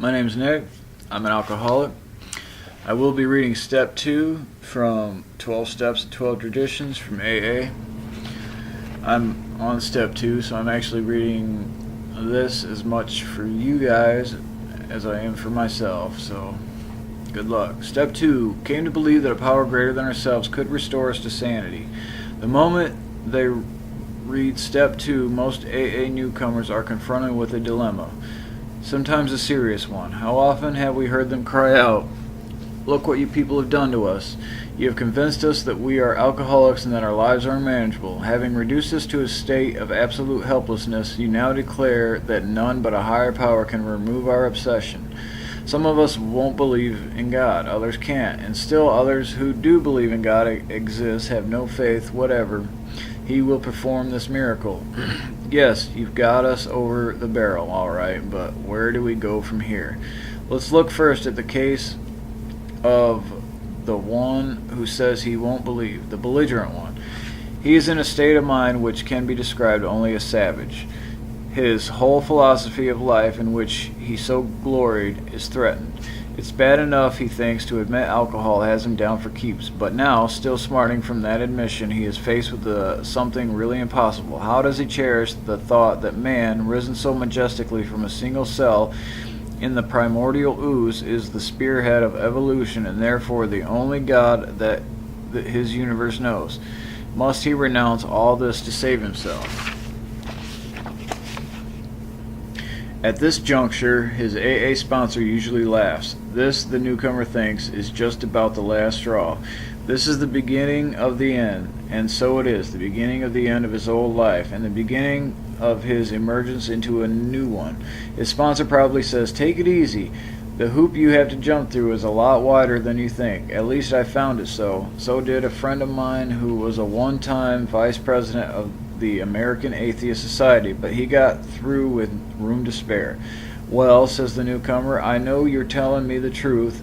My name's Nick. I'm an alcoholic. I will be reading Step 2 from 12 Steps and 12 Traditions from AA. I'm on Step 2, so I'm actually reading this as much for you guys as I am for myself, so good luck. Step 2. Came to believe that a power greater than ourselves could restore us to sanity. The moment they read Step 2, most AA newcomers are confronted with a dilemma. Sometimes a serious one. How often have we heard them cry out, "Look what you people have done to us. You have convinced us that we are alcoholics and that our lives are unmanageable. Having reduced us to a state of absolute helplessness, you now declare that none but a higher power can remove our obsession. Some of us won't believe in God, others can't, and still others who do believe in God exists have no faith whatever He will perform this miracle. Yes, you've got us over the barrel, all right, but where do we go from here? Let's look first at the case of the one who says he won't believe, the belligerent one. He is in a state of mind which can be described only as savage. His whole philosophy of life, in which he so gloried, is threatened. It's bad enough, he thinks, to admit alcohol has him down for keeps, but now, still smarting from that admission, he is faced with something really impossible. How does he cherish the thought that man, risen so majestically from a single cell in the primordial ooze, is the spearhead of evolution and therefore the only God that his universe knows? Must he renounce all this to save himself? At this juncture, his AA sponsor usually laughs. This, the newcomer thinks, is just about the last straw. This is the beginning of the end, and so it is, the beginning of the end of his old life, and the beginning of his emergence into a new one. His sponsor probably says, "Take it easy. The hoop you have to jump through is a lot wider than you think. At least I found it so. So did a friend of mine who was a one-time vice president of the American Atheist Society, but he got through with room to spare." "Well," says the newcomer, "I know you're telling me the truth.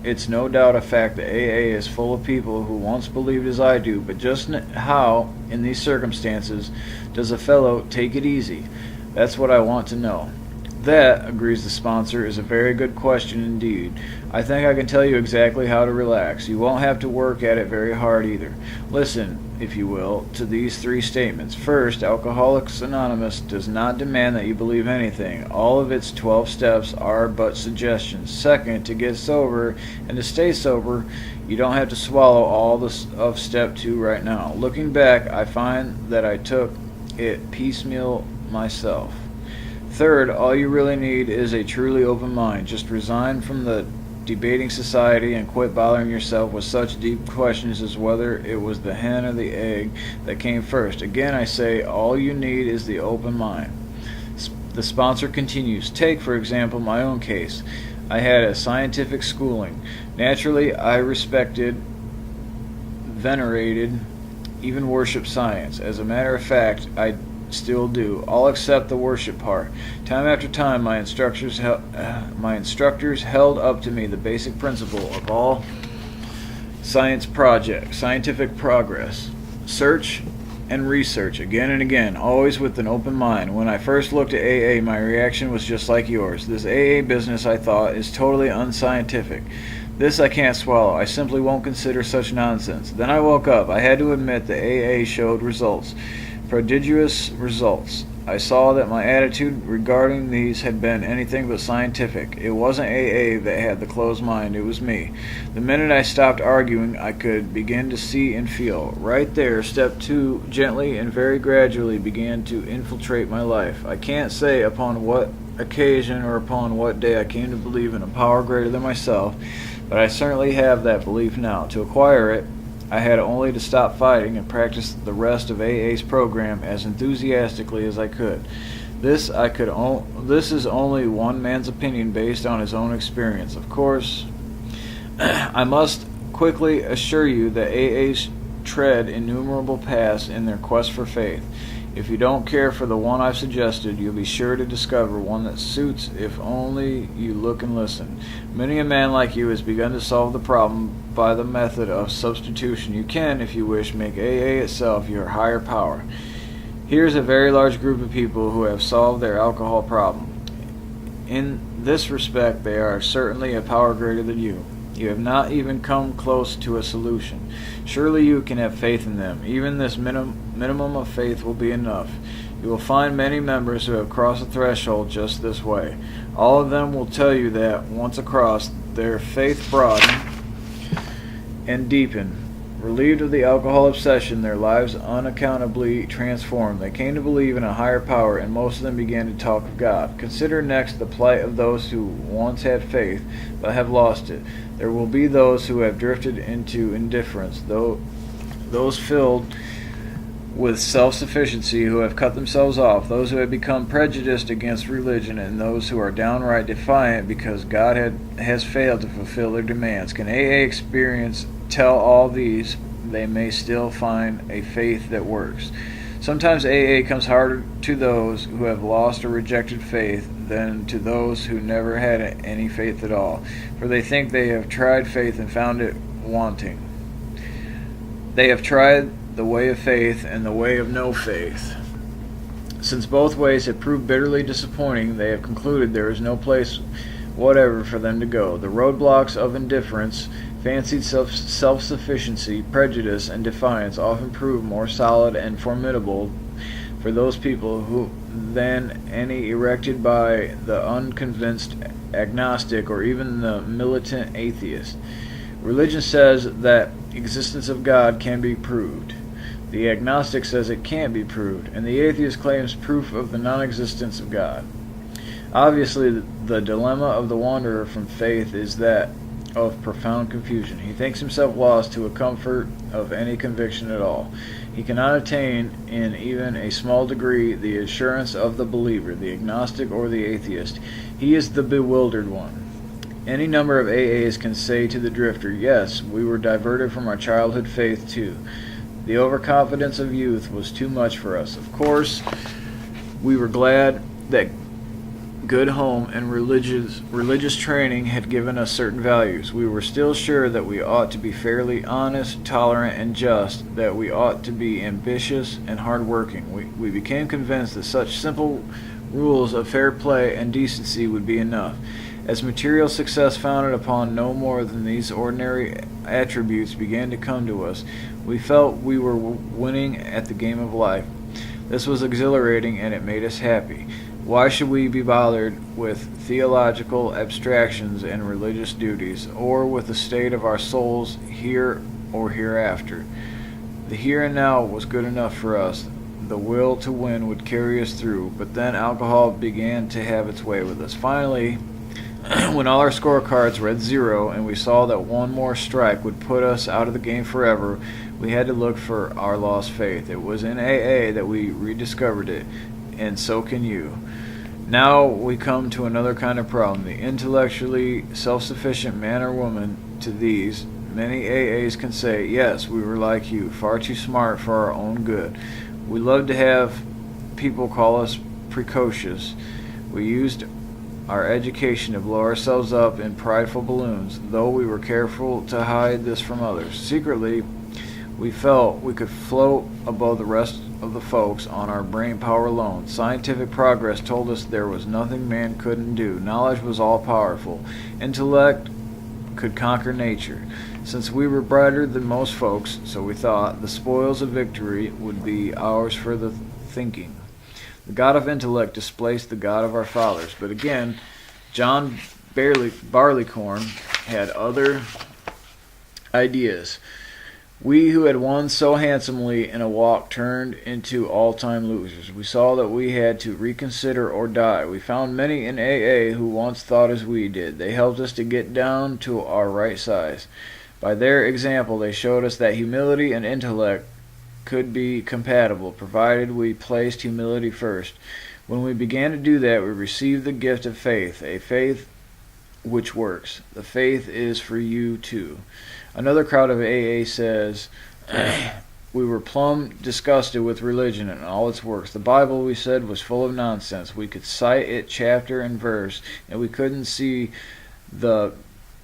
It's no doubt a fact that AA is full of people who once believed as I do, but just how, in these circumstances, does a fellow take it easy? That's what I want to know." "That," agrees the sponsor, "is a very good question indeed. I think I can tell you exactly how to relax. You won't have to work at it very hard either. Listen, if you will, to these 3 statements. First, Alcoholics Anonymous does not demand that you believe anything. All of its 12 steps are but suggestions. Second, to get sober and to stay sober, you don't have to swallow all of Step 2 right now. Looking back, I find that I took it piecemeal myself. Third, all you really need is a truly open mind. Just resign from the debating society and quit bothering yourself with such deep questions as whether it was the hen or the egg that came first. Again, I say, all you need is the open mind." The sponsor continues, "Take, for example, my own case. I had a scientific schooling. Naturally, I respected, venerated, even worshipped science. As a matter of fact, I still do, all except the worship part. Time after time, my instructors held up to me the basic principle of all scientific progress: search and research, again and again, always with an open mind. When I first looked at AA, my reaction was just like yours. This AA business, I thought, is totally unscientific. This I can't swallow. I simply won't consider such nonsense. Then I woke up. I had to admit that AA showed results. Prodigious results. I saw that my attitude regarding these had been anything but scientific. It wasn't AA that had the closed mind, it was me. The minute I stopped arguing, I could begin to see and feel. Right there, Step 2 gently and very gradually began to infiltrate my life. I can't say upon what occasion or upon what day I came to believe in a power greater than myself, but I certainly have that belief now. To acquire it, I had only to stop fighting and practice the rest of AA's program as enthusiastically as I could. This is only one man's opinion based on his own experience. Of course, I must quickly assure you that AA's tread innumerable paths in their quest for faith. If you don't care for the one I've suggested, you'll be sure to discover one that suits if only you look and listen. Many a man like you has begun to solve the problem by the method of substitution. You can, if you wish, make AA itself your higher power. Here's a very large group of people who have solved their alcohol problem. In this respect, they are certainly a power greater than you. You have not even come close to a solution. Surely you can have faith in them. Even this minimum of faith will be enough. You will find many members who have crossed the threshold just this way. All of them will tell you that, once across, their faith broadened and deepened. Relieved of the alcohol obsession, their lives unaccountably transformed. They came to believe in a higher power, and most of them began to talk of God. Consider next the plight of those who once had faith, but have lost it. There will be those who have drifted into indifference, those filled with self-sufficiency who have cut themselves off, those who have become prejudiced against religion, and those who are downright defiant because God has failed to fulfill their demands. Can AA experience tell all these? They may still find a faith that works. Sometimes AA comes harder to those who have lost or rejected faith than to those who never had any faith at all, for they think they have tried faith and found it wanting. They have tried the way of faith and the way of no faith. Since both ways have proved bitterly disappointing, they have concluded there is no place whatever for them to go. The roadblocks of indifference, fancied self-sufficiency, prejudice, and defiance often prove more solid and formidable for those people than any erected by the unconvinced agnostic or even the militant atheist. Religion says that existence of God can be proved. The agnostic says it can't be proved, and the atheist claims proof of the non-existence of God. Obviously, the dilemma of the wanderer from faith is that of profound confusion. He thinks himself lost to a comfort of any conviction at all. He cannot attain, in even a small degree, the assurance of the believer, the agnostic or the atheist. He is the bewildered one. Any number of AAs can say to the drifter, yes, we were diverted from our childhood faith too. The overconfidence of youth was too much for us. Of course, we were glad that good home and religious training had given us certain values. We were still sure that we ought to be fairly honest, tolerant, and just, that we ought to be ambitious and hard-working. We became convinced that such simple rules of fair play and decency would be enough. As material success founded upon no more than these ordinary attributes began to come to us, we felt we were winning at the game of life. This was exhilarating, and it made us happy. Why should we be bothered with theological abstractions and religious duties, or with the state of our souls here or hereafter? The here and now was good enough for us. The will to win would carry us through, but then alcohol began to have its way with us. Finally, when all our scorecards read 0 and we saw that one more strike would put us out of the game forever, we had to look for our lost faith. It was in AA that we rediscovered it, and so can you. Now we come to another kind of problem. The intellectually self-sufficient man or woman. To these, many AAs can say, yes, we were like you, far too smart for our own good. We loved to have people call us precocious. We used our education to blow ourselves up in prideful balloons, though we were careful to hide this from others. Secretly, we felt we could float above the rest of the folks on our brain power alone. Scientific progress told us there was nothing man couldn't do. Knowledge was all-powerful. Intellect could conquer nature. Since we were brighter than most folks, so we thought, the spoils of victory would be ours for the thinking. The God of intellect displaced the God of our fathers. But again, John Barleycorn had other ideas. We who had won so handsomely in a walk turned into all-time losers. We saw that we had to reconsider or die. We found many in AA who once thought as we did. They helped us to get down to our right size. By their example, they showed us that humility and intellect could be compatible, provided we placed humility first. When we began to do that, we received the gift of faith, a faith which works. The faith is for you too. Another crowd of AA says, we were plumb disgusted with religion and all its works. The Bible, we said, was full of nonsense. We could cite it chapter and verse, and we couldn't see the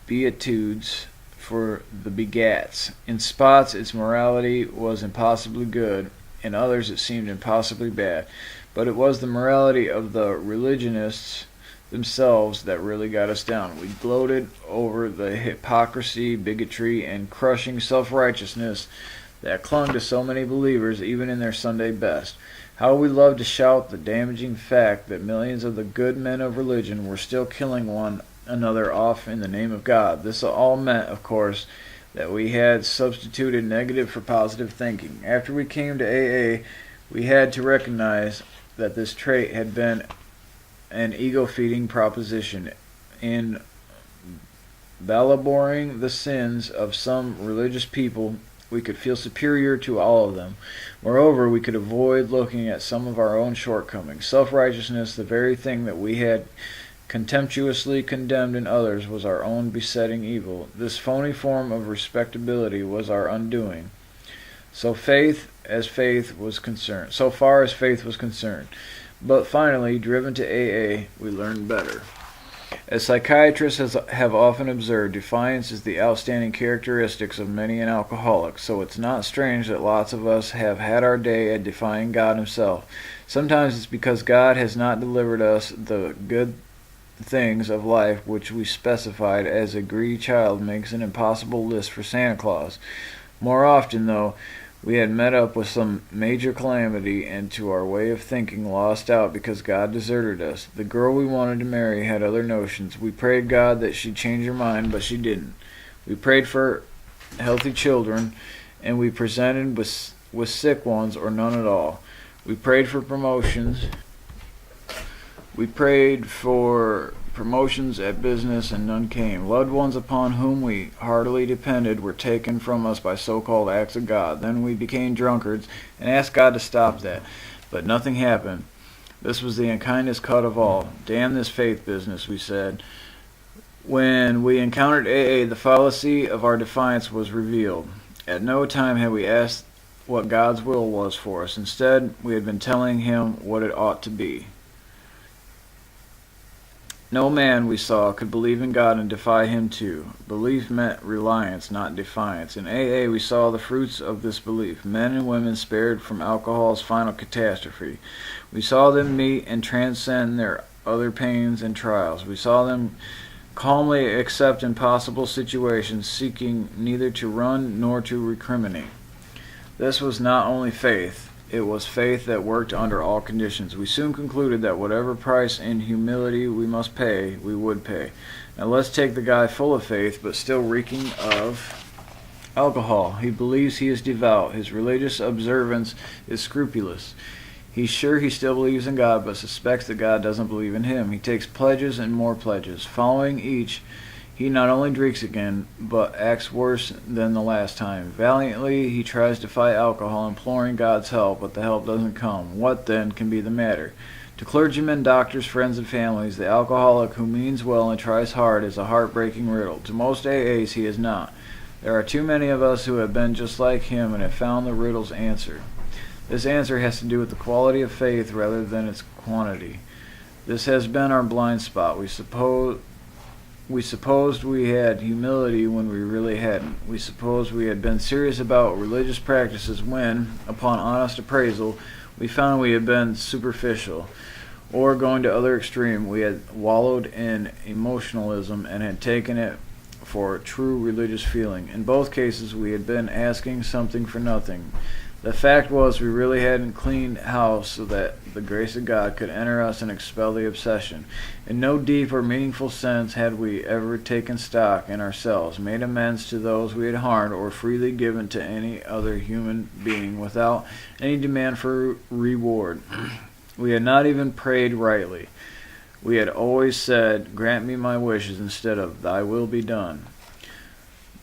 beatitudes for the begats. In spots, its morality was impossibly good. In others, it seemed impossibly bad. But it was the morality of the religionists themselves that really got us down. We gloated over the hypocrisy, bigotry, and crushing self-righteousness that clung to so many believers even in their Sunday best. How we loved to shout the damaging fact that millions of the good men of religion were still killing one another off in the name of God. This all meant, of course, that we had substituted negative for positive thinking. After we came to AA, we had to recognize that this trait had been an ego-feeding proposition. In belaboring the sins of some religious people, we could feel superior to all of them. Moreover, we could avoid looking at some of our own shortcomings. Self-righteousness, the very thing that we had contemptuously condemned in others, was our own besetting evil. This phony form of respectability was our undoing. So far as faith was concerned. But finally, driven to AA, we learned better. As psychiatrists have often observed, defiance is the outstanding characteristic of many an alcoholic, so it's not strange that lots of us have had our day at defying God himself. Sometimes it's because God has not delivered us the good things of life which we specified, as a greedy child makes an impossible list for Santa Claus. More often, though, we had met up with some major calamity, and to our way of thinking lost out because God deserted us. The girl we wanted to marry had other notions. We prayed God that she'd change her mind, but she didn't. We prayed for healthy children, and we presented with sick ones or none at all. We prayed for promotions. We prayed for promotions at business, and none came. Loved ones upon whom we heartily depended were taken from us by so-called acts of God. Then we became drunkards and asked God to stop that, but nothing happened. This was the unkindest cut of all. Damn this faith business, we said. When we encountered AA, the fallacy of our defiance was revealed. At no time had we asked what God's will was for us. Instead, we had been telling him what it ought to be. No man, we saw, could believe in God and defy him too. Belief meant reliance, not defiance. In AA, we saw the fruits of this belief. Men and women spared from alcohol's final catastrophe. We saw them meet and transcend their other pains and trials. We saw them calmly accept impossible situations, seeking neither to run nor to recriminate. This was not only faith. It was faith that worked under all conditions. We soon concluded that whatever price in humility we must pay, we would pay. Now let's take the guy full of faith, but still reeking of alcohol. He believes he is devout. His religious observance is scrupulous. He's sure he still believes in God, but suspects that God doesn't believe in him. He takes pledges and more pledges. Following each, he not only drinks again, but acts worse than the last time. Valiantly, he tries to fight alcohol, imploring God's help, but the help doesn't come. What, then, can be the matter? To clergymen, doctors, friends, and families, the alcoholic who means well and tries hard is a heartbreaking riddle. To most AAs, he is not. There are too many of us who have been just like him and have found the riddle's answer. This answer has to do with the quality of faith rather than its quantity. This has been our blind spot. We supposed we had humility when we really hadn't. We supposed we had been serious about religious practices when, upon honest appraisal, we found we had been superficial. Or, going to other extreme, we had wallowed in emotionalism and had taken it for true religious feeling. In both cases, we had been asking something for nothing. The fact was, we really hadn't cleaned house so that the grace of God could enter us and expel the obsession. In no deep or meaningful sense had we ever taken stock in ourselves, made amends to those we had harmed, or freely given to any other human being without any demand for reward. We had not even prayed rightly. We had always said, "Grant me my wishes," instead of "Thy will be done."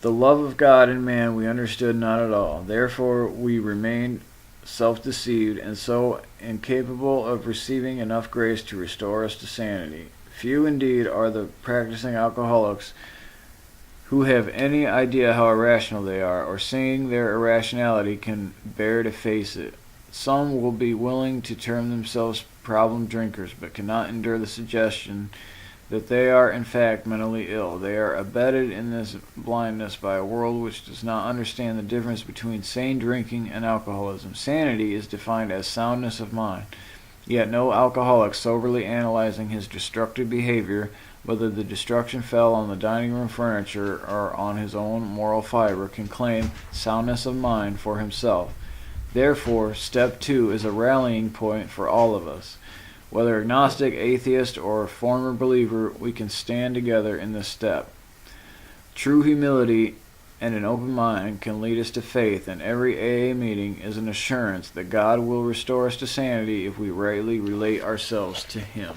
The love of God in man we understood not at all. Therefore we remained self-deceived and so incapable of receiving enough grace to restore us to sanity. Few indeed are the practicing alcoholics who have any idea how irrational they are, or seeing their irrationality can bear to face it. Some will be willing to term themselves problem drinkers, but cannot endure the suggestion that they are in fact mentally ill. They are abetted in this blindness by a world which does not understand the difference between sane drinking and alcoholism. Sanity is defined as soundness of mind. Yet no alcoholic soberly analyzing his destructive behavior, whether the destruction fell on the dining room furniture or on his own moral fiber, can claim soundness of mind for himself. Therefore, step 2 is a rallying point for all of us. Whether agnostic, atheist, or former believer, we can stand together in this step. True humility and an open mind can lead us to faith, and every AA meeting is an assurance that God will restore us to sanity if we rightly relate ourselves to Him.